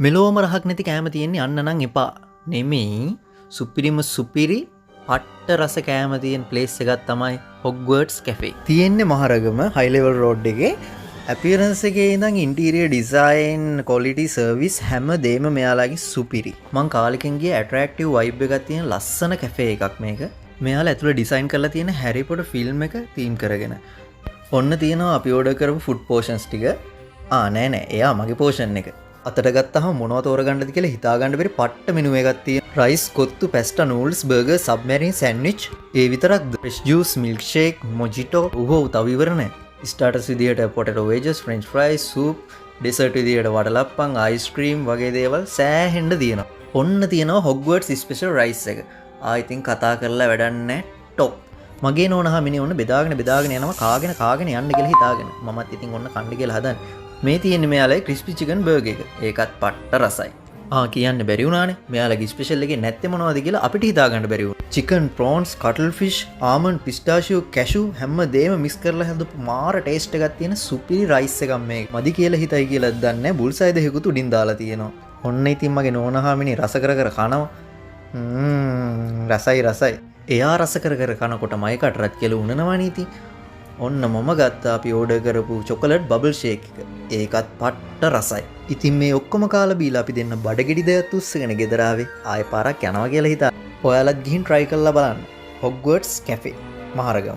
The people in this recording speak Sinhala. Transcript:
මෙලෝම රහක් නැති කෑම තියෙන්නේ අන්න නම් එපා. නෙමෙයි සුපිරිම සුපිරි පට්ට රස කෑම තියෙන ප්ලේස් එකක් තමයි හොග්වර්ට්ස් කැෆේ. තියෙන්නේ මහරගම හයි ලෙවල් රෝඩ් එකේ. අපියරන්ස් එකේ ඉඳන් ඉන්ටීරියර් ඩිසයින් ක්වොලිටි සර්විස් හැම දෙයක්ම මෙයාලගේ සුපිරි. මං කාලෙකින් ගිය ඇට්‍රැක්ටිව් වයිබ් එකක් තියෙන ලස්සන කැෆේ එකක් මේක. මෙයාලා ඇතුළේ ඩිසයින් කරලා තියෙන හැරි පොටර් ෆිල්ම් එක තීම් කරගෙන. ඔන්න තියෙනවා අපි ඕඩර් කරපු ෆුඩ් පෝෂන්ස් ටික. නෑ එයා මගේ පෝෂන් එක. අතට ගත්තහම මොනවද තෝරගන්නද කියලා හිතාගන්න බැරි පට්ට මෙනු එකක් තියෙනවා. Rice, kottu, pasta, noodles, burger, submarine sandwich. ඒ විතරක්ද? Fresh juice, milk shake, mojito. තව ඉවර නෑ. ස්ටාර්ටර්ස් විදියට potato wedges, French fries, soup, dessert විදියට වඩලප්පන්, අයිස්ක්‍රීම් වගේ දේවල් සෑහෙන්න තියෙනවා. ඔන්න තියෙනවා හොග්වර්ට්ස් ස්පෙෂල් රයිස් එක. ඉතින් කතා කරලා වැඩක් නෑ. ටොප්. මගේ නෝනහා මිනිහ ඔන්න බෙදාගෙන යනවා කාගෙන යන්න කියලා හිතාගෙන. මමත් ඉතින් ඔන්න කන්න කියලා හදන්නේ. මේ තියෙන්නේ මෙයාලගේ ක්‍රිස්පි චිකන් බර්ගර් එක. ඒකත් පට්ට රසයි. කියන්න බැරි වුණානේ. මෙයාලගේ ස්පෙෂල් එකේ නැත්තේ මොනවද කියලා අපිට හිතාගන්න බැරි වුණා. චිකන්, ප්‍රෝන්ස්, කටල් ෆිෂ්, ආමන්ඩ්, පිස්ටාෂියෝ, කැෂු හැමදේම මික්ස් කරලා හදපු මාර ටේස්ට් එකක් තියෙන සුපිරි රයිස් එකක් මේක. මදි කියලා හිතයි කියලා දන්නේ නැහැ. බුල්සයි දෙකකුත් උඩින් දාලා තියෙනවා. ඔන්න ඉතින් මගේ නෝනහාමිනි රස කර කනවා. රසයි. එයා රස කර කනකොට මයි කටරත් කියලා උනනවනේ ඉතින්. ඔන්න මම ගත්තා අපි ඕඩර් කරපු චොකලට් බබල් ෂේක් එක. ඒකත් පට්ට රසයි. ඉතින් මේ ඔක්කොම කාලා බීලා අපි දෙන්න බඩගිඩි දෙයක් උස්සගෙන ගෙදර ආවේ. ආයෙ පාරක් යනවා කියලා හිතා. ඔයාලත් ගිහින් try කරලා බලන්න. හොග්වර්ට්ස් කැෆේ මහරගම.